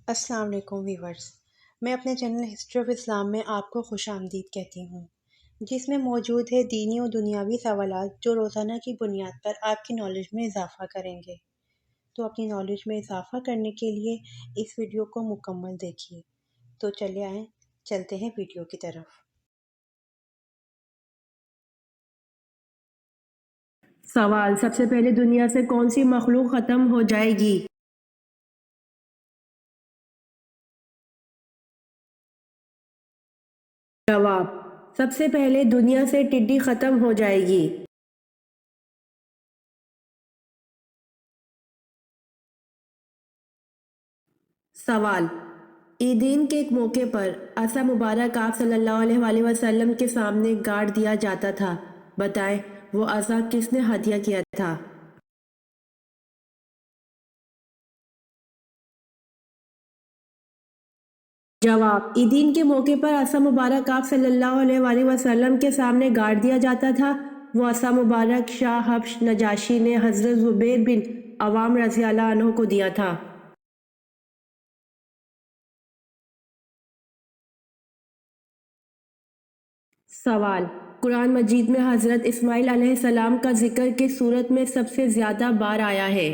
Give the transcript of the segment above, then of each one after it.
السلام علیکم ویورز، میں اپنے چینل ہسٹری آف اسلام میں آپ کو خوش آمدید کہتی ہوں، جس میں موجود ہے دینی و دنیاوی سوالات جو روزانہ کی بنیاد پر آپ کی نالج میں اضافہ کریں گے۔ تو اپنی نالج میں اضافہ کرنے کے لیے اس ویڈیو کو مکمل دیکھیے۔ تو چلے آئیں، چلتے ہیں ویڈیو کی طرف۔ سوال: سب سے پہلے دنیا سے کون سی مخلوق ختم ہو جائے گی؟ جواب: سب سے پہلے دنیا سے ٹڈی ختم ہو جائے گی۔ سوال: عیدین کے موقع پر عصا مبارک آپ صلی اللہ علیہ وآلہ وسلم کے سامنے گاڑ دیا جاتا تھا، بتائیں وہ عصا کس نے ہدیہ کیا تھا؟ جواب: عیدین کے موقع پر عصا مبارک آپ صلی اللہ علیہ وآلہ وسلم کے سامنے گاڑ دیا جاتا تھا، وہ عصا مبارک شاہ حبش نجاشی نے حضرت زبیر بن عوام رضی اللہ عنہ کو دیا تھا۔ سوال: قرآن مجید میں حضرت اسماعیل علیہ السلام کا ذکر کس سورت میں سب سے زیادہ بار آیا ہے؟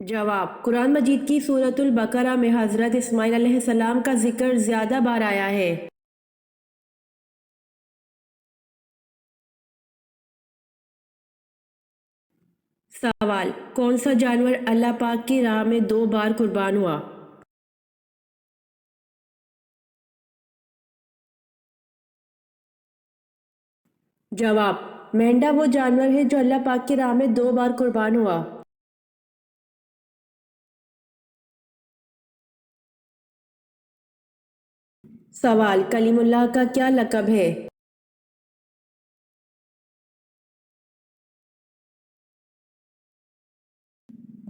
جواب: قرآن مجید کی سورۃ البقرہ میں حضرت اسماعیل علیہ السلام کا ذکر زیادہ بار آیا ہے۔ سوال: کون سا جانور اللہ پاک کی راہ میں 2 بار قربان ہوا؟ جواب: مینڈا وہ جانور ہے جو اللہ پاک کی راہ میں 2 بار قربان ہوا۔ سوال: کلیم اللہ کا کیا لقب ہے؟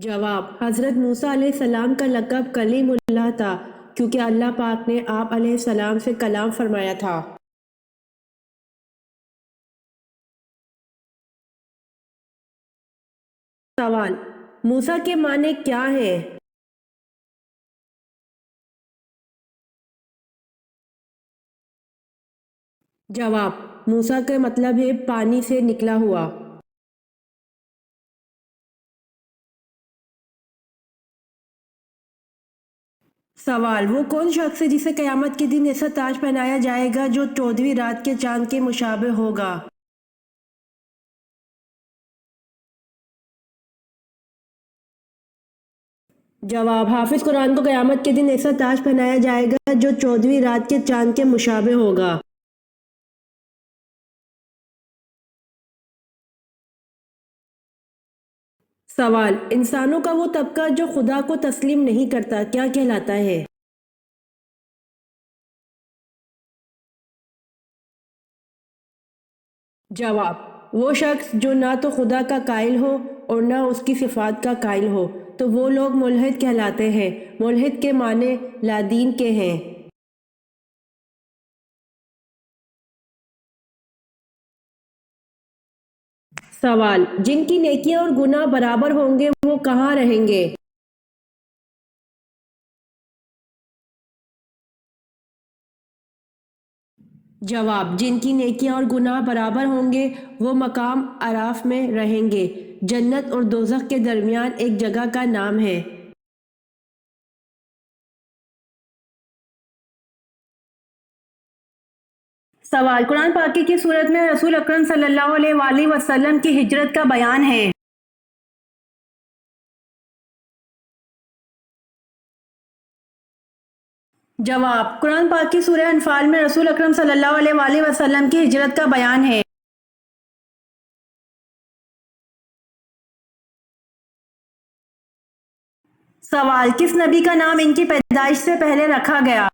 جواب: حضرت موسیٰ علیہ السلام کا لقب کلیم اللہ تھا کیونکہ اللہ پاک نے آپ علیہ السلام سے کلام فرمایا تھا۔ سوال: موسیٰ کے معنی کیا ہیں؟ جواب: موسیٰ کا مطلب ہے پانی سے نکلا ہوا۔ سوال: وہ کون شخص ہے جسے قیامت کے دن ایسا تاج پہنایا جائے گا جو 14ویں رات کے چاند کے مشابہ ہوگا؟ جواب: حافظ قرآن کو قیامت کے دن ایسا تاج پہنایا جائے گا جو 14ویں رات کے چاند کے مشابہ ہوگا۔ سوال: انسانوں کا وہ طبقہ جو خدا کو تسلیم نہیں کرتا کیا کہلاتا ہے؟ جواب: وہ شخص جو نہ تو خدا کا قائل ہو اور نہ اس کی صفات کا قائل ہو تو وہ لوگ ملحد کہلاتے ہیں۔ ملحد کے معنی لا دین کے ہیں۔ سوال: جن کی نیکیاں اور گناہ برابر ہوں گے وہ کہاں رہیں گے؟ جواب: جن کی نیکیاں اور گناہ برابر ہوں گے وہ مقام اعراف میں رہیں گے۔ جنت اور دوزخ کے درمیان ایک جگہ کا نام ہے۔ سوال: قرآن پاک کی سورت میں رسول اکرم صلی اللہ علیہ وآلہ وسلم کی ہجرت کا بیان ہے؟ جواب: قرآن پاک کی سورہ انفال میں رسول اکرم صلی اللہ علیہ وآلہ وسلم کی ہجرت کا بیان ہے۔ سوال: کس نبی کا نام ان کی پیدائش سے پہلے رکھا گیا؟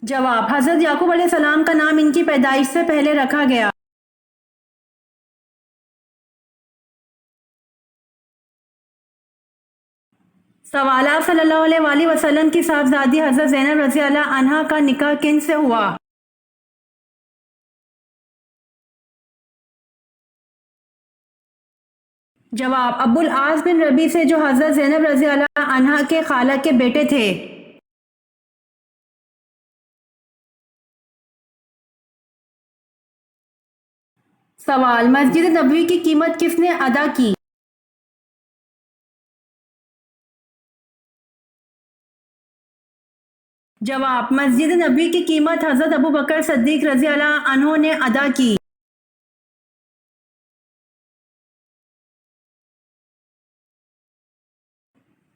جواب: حضرت یعقوب علیہ السلام کا نام ان کی پیدائش سے پہلے رکھا گیا۔ سوال: آپ صلی اللہ علیہ وآلہ وسلم کی صاحبزادی حضرت زینب رضی اللہ عنہا کا نکاح کن سے ہوا؟ جواب: ابو العاص بن ربیع سے، جو حضرت زینب رضی اللہ عنہا کے خالہ کے بیٹے تھے۔ سوال: مسجد نبوی کی قیمت کس نے ادا کی؟ جواب: مسجد نبوی کی قیمت حضرت ابو بکر صدیق رضی اللہ عنہ نے ادا کی۔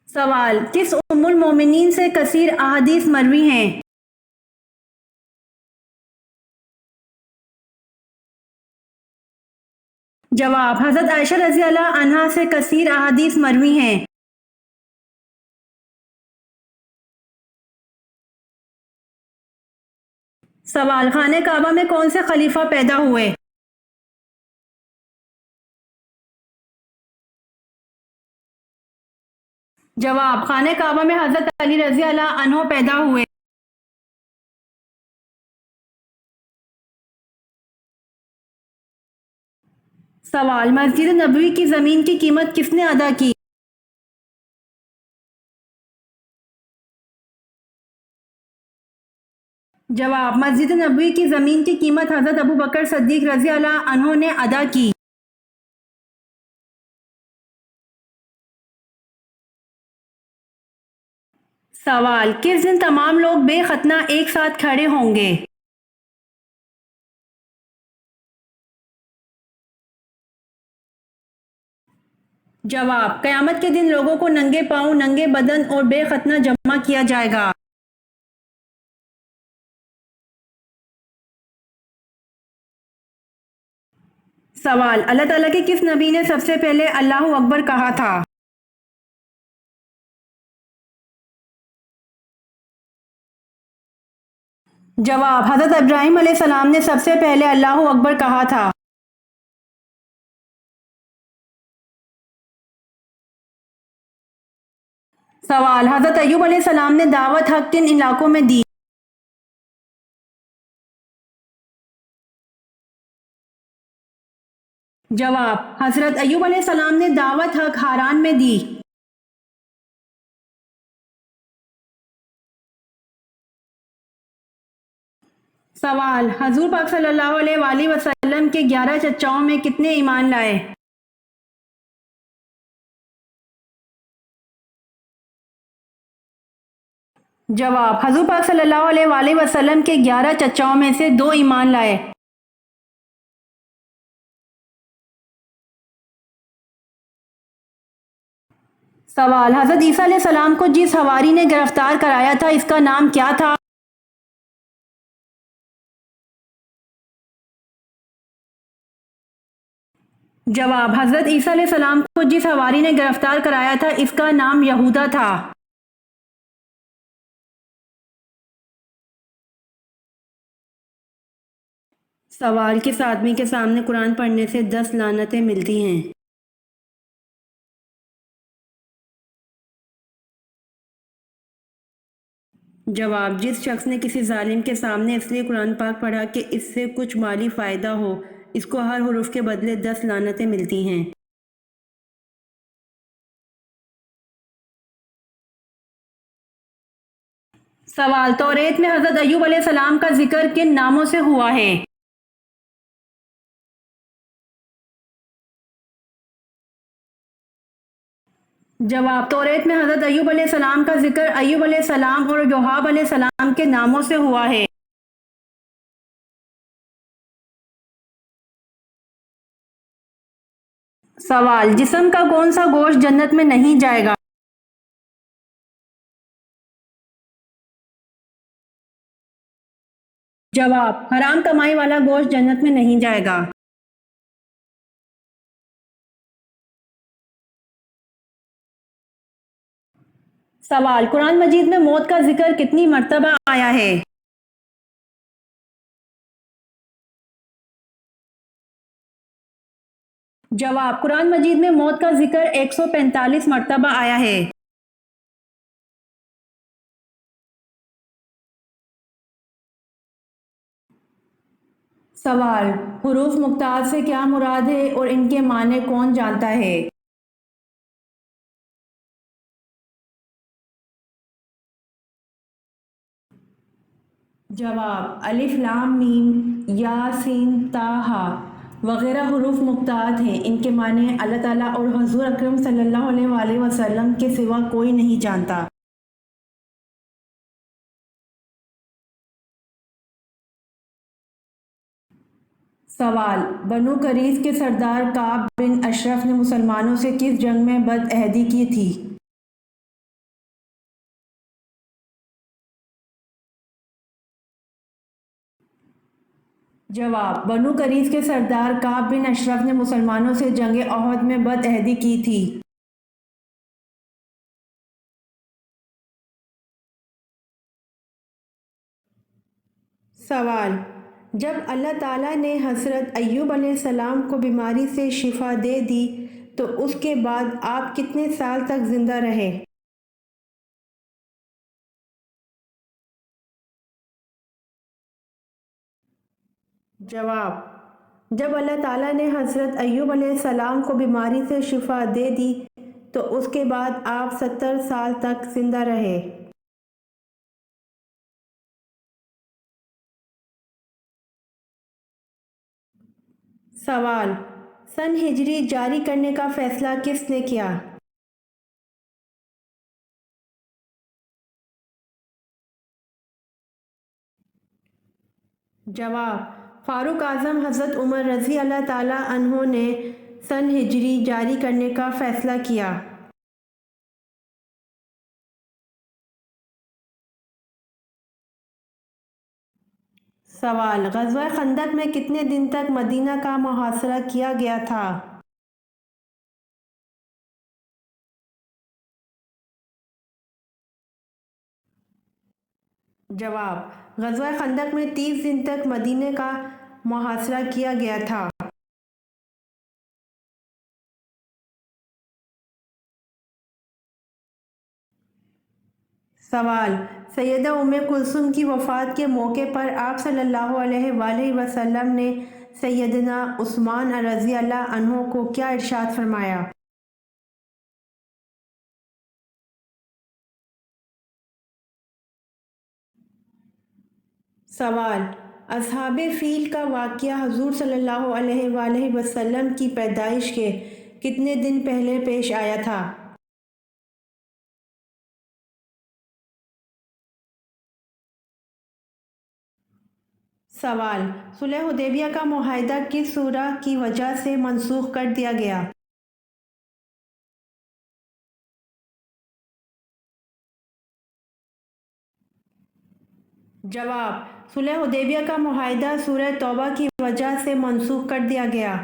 سوال: کس ام المومنین سے کثیر احادیث مروی ہیں؟ جواب: حضرت عائشہ رضی اللہ عنہا سے کثیر احادیث مروی ہیں۔ سوال: خانہ کعبہ میں کون سے خلیفہ پیدا ہوئے؟ جواب: خانہ کعبہ میں حضرت علی رضی اللہ عنہ پیدا ہوئے۔ سوال: مسجد نبوی کی زمین کی قیمت کس نے ادا کی؟ جواب: مسجد نبوی کی زمین کی قیمت حضرت ابو بکر صدیق رضی اللہ عنہ نے ادا کی۔ سوال: کس دن تمام لوگ بے ختنہ ایک ساتھ کھڑے ہوں گے؟ جواب: قیامت کے دن لوگوں کو ننگے پاؤں، ننگے بدن اور بے ختنہ جمع کیا جائے گا۔ سوال: اللہ تعالیٰ کے کس نبی نے سب سے پہلے اللہ اکبر کہا تھا؟ جواب: حضرت ابراہیم علیہ السلام نے سب سے پہلے اللہ اکبر کہا تھا۔ سوال: حضرت ایوب علیہ السلام نے دعوت حق کن علاقوں میں دی؟ جواب: حضرت ایوب علیہ السلام نے دعوت حق ہاران میں دی۔ سوال: حضور پاک صلی اللہ علیہ وآلہ وسلم کے 11 چچاؤں میں کتنے ایمان لائے؟ جواب: حضور پاک صلی اللہ علیہ وآلہ وسلم کے 11 چچاؤں میں سے 2 ایمان لائے۔ سوال: حضرت عیسیٰ علیہ السلام کو جس حواری نے گرفتار کرایا تھا، اس کا نام کیا تھا؟ جواب: حضرت عیسیٰ علیہ السلام کو جس حواری نے گرفتار کرایا تھا، اس کا نام یہودا تھا۔ سوال: کس آدمی کے سامنے قرآن پڑھنے سے 10 لعنتیں ملتی ہیں؟ جواب: جس شخص نے کسی ظالم کے سامنے اس لیے قرآن پاک پڑھا کہ اس سے کچھ مالی فائدہ ہو، اس کو ہر حرف کے بدلے 10 لعنتیں ملتی ہیں۔ سوال: توریت میں حضرت ایوب علیہ السلام کا ذکر کن ناموں سے ہوا ہے؟ جواب: توریت میں حضرت ایوب علیہ السلام کا ذکر ایوب علیہ السلام اور یوحب علیہ السلام کے ناموں سے ہوا ہے۔ سوال: جسم کا کون سا گوشت جنت میں نہیں جائے گا؟ جواب: حرام کمائی والا گوشت جنت میں نہیں جائے گا۔ سوال: قرآن مجید میں موت کا ذکر کتنی مرتبہ آیا ہے؟ جواب: قرآن مجید میں موت کا ذکر 145 مرتبہ آیا ہے۔ سوال: حروف مقطعات سے کیا مراد ہے اور ان کے معنی کون جانتا ہے؟ جواب: الف لام میم، یا سین تا ہا وغیرہ حروف مقطعات ہیں۔ ان کے معنی اللہ تعالیٰ اور حضور اکرم صلی اللہ علیہ وآلہ وسلم کے سوا کوئی نہیں جانتا۔ سوال: بنو قریظ کے سردار کعب بن اشرف نے مسلمانوں سے کس جنگ میں بدعہدی کی تھی؟ جواب: بنو قریظ کے سردار کعب بن اشرف نے مسلمانوں سے جنگ احد میں بدعہدی کی تھی۔ سوال: جب اللہ تعالیٰ نے حضرت ایوب علیہ السلام کو بیماری سے شفا دے دی تو اس کے بعد آپ کتنے سال تک زندہ رہے؟ جواب: جب اللہ تعالیٰ نے حضرت ایوب علیہ السلام کو بیماری سے شفا دے دی تو اس کے بعد آپ 70 سال تک زندہ رہے۔ سوال: سن ہجری جاری کرنے کا فیصلہ کس نے کیا؟ جواب: فاروق اعظم حضرت عمر رضی اللہ تعالیٰ عنہ نے سن ہجری جاری کرنے کا فیصلہ کیا۔ سوال: غزوہ خندق میں کتنے دن تک مدینہ کا محاصرہ کیا گیا تھا؟ جواب: غزوہ خندق میں 30 دن تک مدینہ کا محاصرہ کیا گیا تھا۔ سوال: سیدہ ام کلثوم کی وفات کے موقع پر آپ صلی اللہ علیہ وآلہ وسلم نے سیدنا عثمان رضی اللہ عنہ کو کیا ارشاد فرمایا؟ سوال: اصحاب فیل کا واقعہ حضور صلی اللہ علیہ وآلہ وسلم کی پیدائش کے کتنے دن پہلے پیش آیا تھا؟ سوال: صلح حدیبیہ کا معاہدہ کس سورہ کی وجہ سے منسوخ کر دیا گیا؟ جواب: صلح حدیبیہ کا معاہدہ سورہ توبہ کی وجہ سے منسوخ کر دیا گیا۔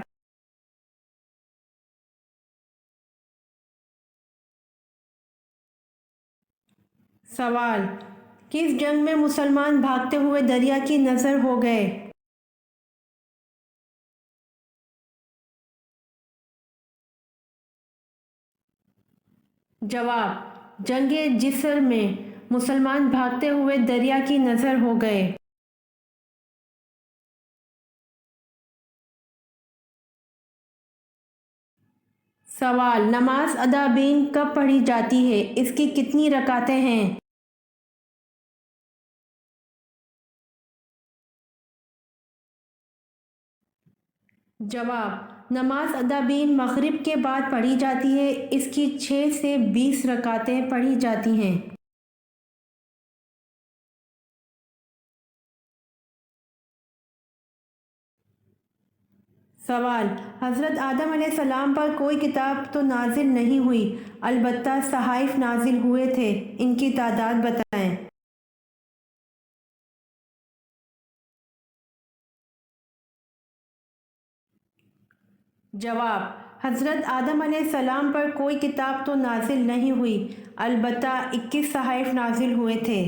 سوال: کس جنگ میں مسلمان بھاگتے ہوئے دریا کی نظر ہو گئے؟ جواب: جنگ جسر میں مسلمان بھاگتے ہوئے دریا کی نظر ہو گئے۔ سوال: نماز ادابین کب پڑھی جاتی ہے؟ اس کی کتنی رکعتیں ہیں؟ جواب: نماز ادابین مغرب کے بعد پڑھی جاتی ہے۔ اس کی 6 سے 20 رکعتیں پڑھی جاتی ہیں۔ سوال: حضرت آدم علیہ السلام پر کوئی کتاب تو نازل نہیں ہوئی، البتہ صحائف نازل ہوئے تھے، ان کی تعداد بتائیں۔ جواب: حضرت آدم علیہ السلام پر کوئی کتاب تو نازل نہیں ہوئی، البتہ 21 صحائف نازل ہوئے تھے۔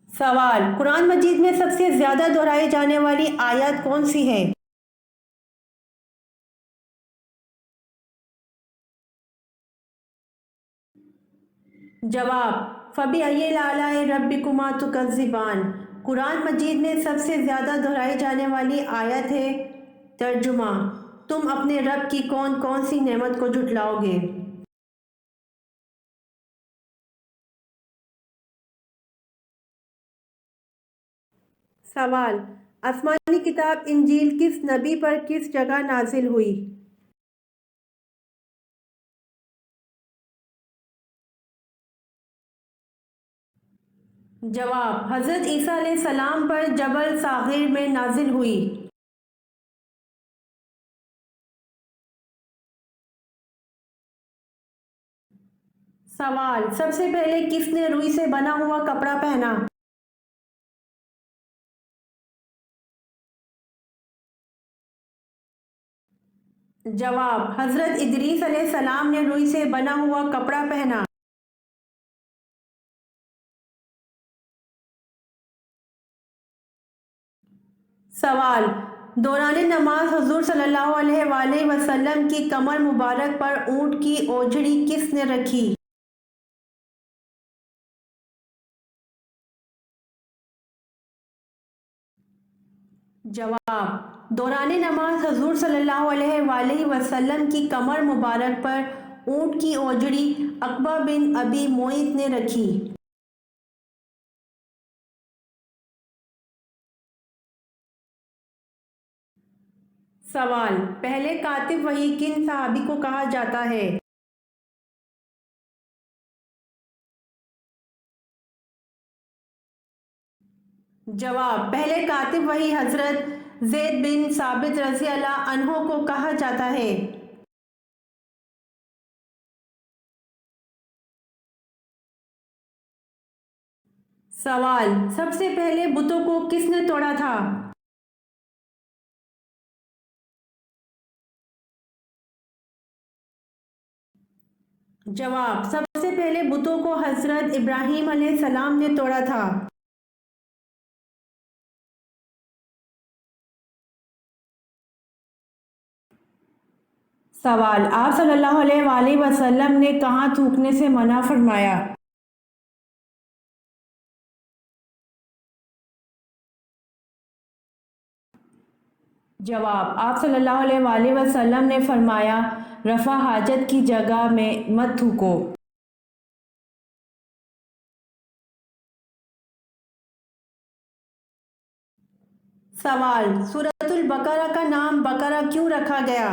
سوال: قرآن مجید میں سب سے زیادہ دہرائی جانے والی آیت کون سی ہے؟ جواب: فَبِأَيِّ آلَاءِ رَبِّكُمَا تُكَذِّبَانِ۔ قرآن مجید میں سب سے زیادہ دہرائی جانے والی آیت ہے۔ ترجمہ: تم اپنے رب کی کون کون سی نعمت کو جھٹلاؤ گے؟ سوال: آسمانی کتاب انجیل کس نبی پر کس جگہ نازل ہوئی؟ جواب: حضرت عیسیٰ علیہ السلام پر جبل صاغر میں نازل ہوئی۔ سوال: سب سے پہلے کس نے روئی سے بنا ہوا کپڑا پہنا؟ جواب: حضرت ادریس علیہ السلام نے روئی سے بنا ہوا کپڑا پہنا۔ سوال: دوران نماز حضور صلی اللہ علیہ وآلہ وسلم کی کمر مبارک پر اونٹ کی اوجھڑی کس نے رکھی؟ جواب: دوران نماز حضور صلی اللہ علیہ وآلہ وسلم کی کمر مبارک پر اونٹ کی اوجھڑی عقبہ بن ابی معیط نے رکھی۔ سوال: پہلے کاتب وحی کن صحابی کو کہا جاتا ہے؟ جواب: پہلے کاتب وحی حضرت زید بن ثابت رضی اللہ عنہ کو کہا جاتا ہے۔ سوال: سب سے پہلے بتوں کو کس نے توڑا تھا؟ جواب: سب سے پہلے بتوں کو حضرت ابراہیم علیہ السلام نے توڑا تھا۔ سوال: آپ صلی اللہ علیہ وآلہ وسلم نے کہاں تھوکنے سے منع فرمایا؟ جواب: آپ صلی اللہ علیہ وآلہ وسلم نے فرمایا، رفع حاجت کی جگہ میں مت تھوکو۔ سوال: سورۃ البقرہ کا نام بقرہ کیوں رکھا گیا؟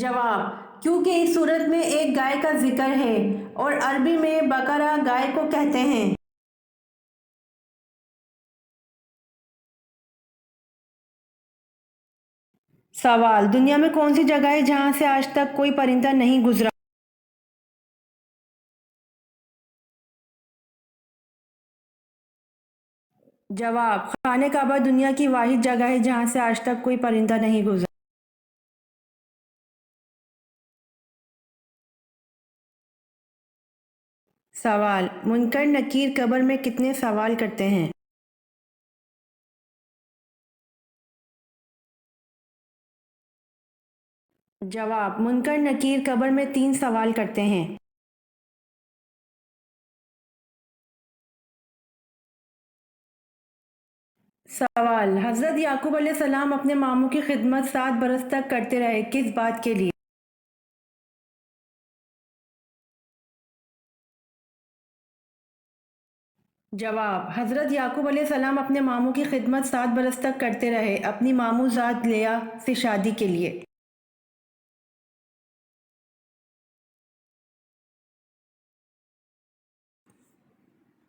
جواب: کیونکہ اس سورت میں ایک گائے کا ذکر ہے اور عربی میں بقرہ گائے کو کہتے ہیں۔ سوال: دنیا میں کون سی جگہ ہے جہاں سے آج تک کوئی پرندہ نہیں گزرا؟ جواب: خانہ کعبہ دنیا کی واحد جگہ ہے جہاں سے آج تک کوئی پرندہ نہیں گزرا۔ سوال: منکر نکیر قبر میں کتنے سوال کرتے ہیں؟ جواب: منکر نکیر قبر میں 3 سوال کرتے ہیں۔ سوال: حضرت یعقوب علیہ السلام اپنے ماموں کی خدمت 7 برس تک کرتے رہے، کس بات کے لیے؟ جواب: حضرت یعقوب علیہ السلام اپنے ماموں کی خدمت 7 برس تک کرتے رہے، اپنی ماموں ذات لیہ سے شادی کے لیے۔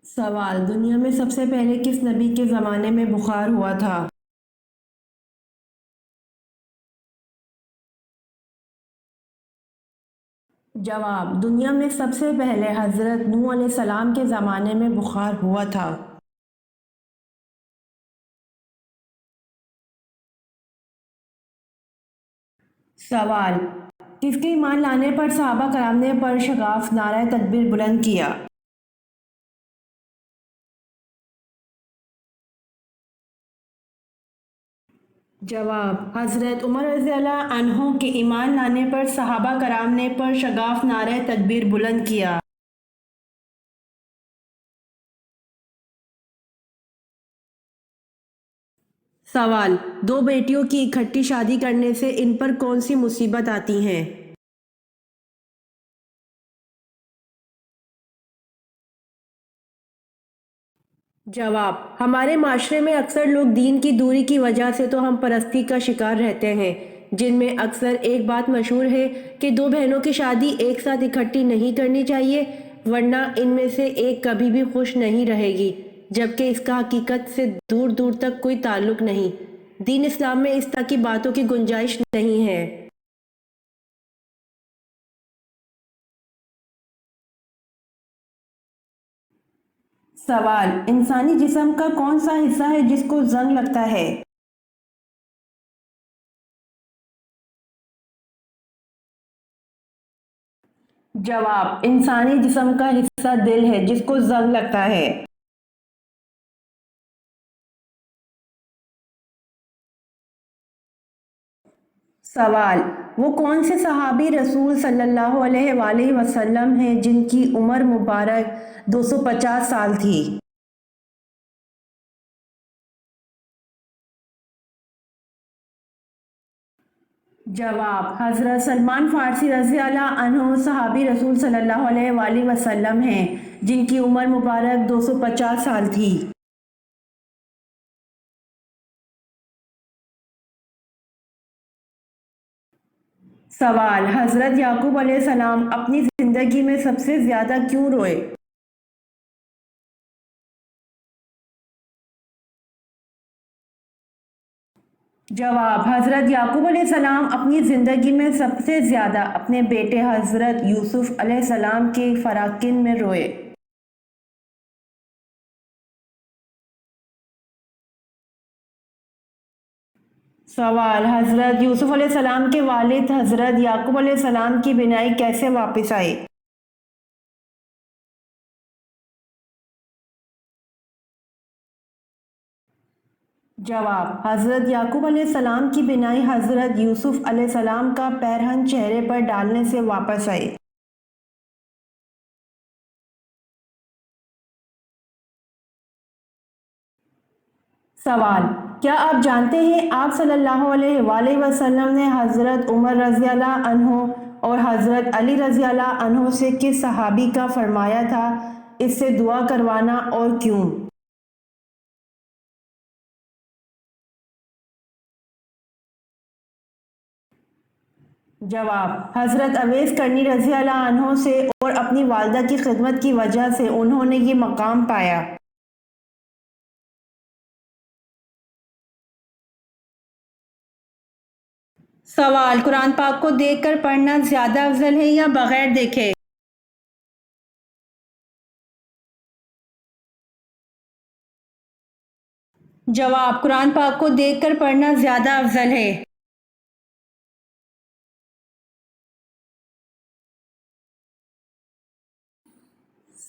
سوال: دنیا میں سب سے پہلے کس نبی کے زمانے میں بخار ہوا تھا؟ جواب: دنیا میں سب سے پہلے حضرت نوح علیہ السلام کے زمانے میں بخار ہوا تھا۔ سوال: کس کے ایمان لانے پر صحابہ کرام نے پر شغاف نعرہ تکبیر بلند کیا؟ جواب: حضرت عمر رضی اللہ عنہ کے ایمان لانے پر صحابہ کرام نے پر شگاف نعرہ تکبیر بلند کیا۔ سوال: دو بیٹیوں کی اکٹھی شادی کرنے سے ان پر کون سی مصیبت آتی ہیں؟ جواب: ہمارے معاشرے میں اکثر لوگ دین کی دوری کی وجہ سے تو ہم پرستی کا شکار رہتے ہیں، جن میں اکثر ایک بات مشہور ہے کہ دو بہنوں کی شادی ایک ساتھ اکٹھی نہیں کرنی چاہیے، ورنہ ان میں سے ایک کبھی بھی خوش نہیں رہے گی، جبکہ اس کا حقیقت سے دور دور تک کوئی تعلق نہیں۔ دین اسلام میں اس طرح کی باتوں کی گنجائش نہیں ہے۔ سوال: انسانی جسم کا کون سا حصہ ہے جس کو زنگ لگتا ہے؟ جواب: انسانی جسم کا حصہ دل ہے جس کو زنگ لگتا ہے۔ سوال: وہ کون سے صحابی رسول صلی اللہ علیہ وآلہ وسلم ہیں جن کی عمر مبارک 250 سال تھی؟ جواب: حضرت سلمان فارسی رضی اللہ عنہ صحابی رسول صلی اللہ علیہ وآلہ وسلم ہیں جن کی عمر مبارک 250 سال تھی۔ سوال: حضرت یعقوب علیہ السلام اپنی زندگی میں سب سے زیادہ کیوں روئے؟ جواب: حضرت یعقوب علیہ السلام اپنی زندگی میں سب سے زیادہ اپنے بیٹے حضرت یوسف علیہ السلام کے فراقین میں روئے۔ سوال: حضرت یوسف علیہ السلام کے والد حضرت یعقوب علیہ السلام کی بینائی کیسے واپس آئی؟ جواب: حضرت یعقوب علیہ السلام کی بینائی حضرت یوسف علیہ السلام کا پیرہن چہرے پر ڈالنے سے واپس آئی۔ سوال: کیا آپ جانتے ہیں آپ صلی اللہ علیہ وآلہ وسلم نے حضرت عمر رضی اللہ عنہ اور حضرت علی رضی اللہ عنہ سے کس صحابی کا فرمایا تھا اس سے دعا کروانا اور کیوں؟ جواب: حضرت اویس کرنی رضی اللہ عنہ سے اور اپنی والدہ کی خدمت کی وجہ سے انہوں نے یہ مقام پایا۔ سوال: قرآن پاک کو دیکھ کر پڑھنا زیادہ افضل ہے یا بغیر دیکھے؟ جواب: قرآن پاک کو دیکھ کر پڑھنا زیادہ افضل ہے۔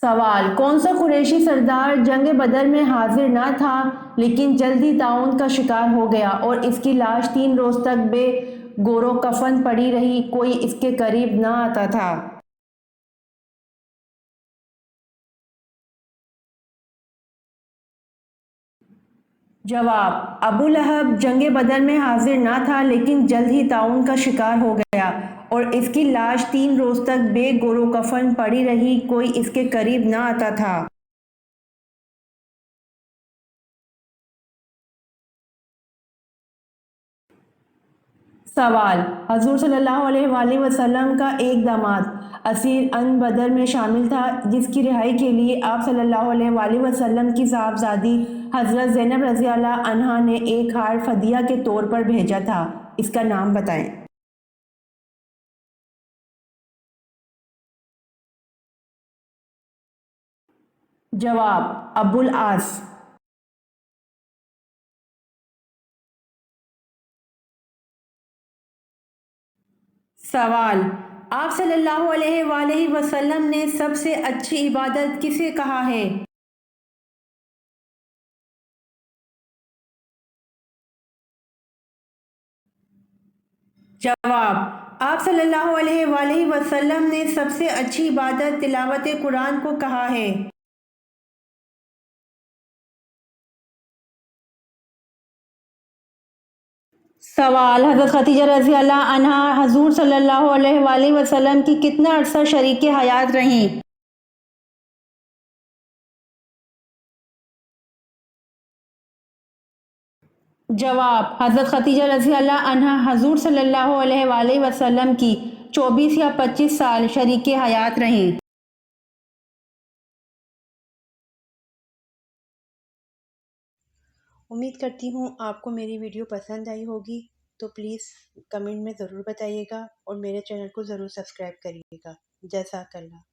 سوال: کون سا قریشی سردار جنگ بدر میں حاضر نہ تھا لیکن جلد ہی طاعون کا شکار ہو گیا اور اس کی لاش 3 روز تک بے گور و کفن پڑی رہی، کوئی اس کے قریب نہ آتا تھا؟ جواب: ابو لہب جنگ بدر میں حاضر نہ تھا لیکن جلد ہی طاعون کا شکار ہو گیا اور اس کی لاش 3 روز تک بے گور و کفن پڑی رہی، کوئی اس کے قریب نہ آتا تھا۔ سوال: حضور صلی اللہ علیہ وآلہ وسلم کا ایک داماد اسیر ان بدر میں شامل تھا جس کی رہائی کے لیے آپ صلی اللہ علیہ وآلہ وسلم کی صاحبزادی حضرت زینب رضی اللہ عنہا نے ایک ہار فدیہ کے طور پر بھیجا تھا، اس کا نام بتائیں۔ جواب: ابو العاص۔ سوال: آپ صلی اللہ علیہ وآلہ وسلم نے سب سے اچھی عبادت کسے کہا ہے؟ جواب: آپ صلی اللہ علیہ وآلہ وسلم نے سب سے اچھی عبادت تلاوت قرآن کو کہا ہے۔ سوال: حضرت خدیجہ رضی اللہ عنہا حضور صلی اللہ علیہ وآلہ وسلم کی کتنا عرصہ شریک حیات رہیں؟ جواب: حضرت خدیجہ رضی اللہ عنہا حضور صلی اللہ علیہ وآلہ وسلم کی 24 یا 25 سال شریک حیات رہیں۔ امید کرتی ہوں آپ کو میری ویڈیو پسند آئی ہوگی، تو پلیز کمنٹ میں ضرور بتائیے گا اور میرے چینل کو ضرور سبسکرائب کریے گا۔ جزاک اللہ۔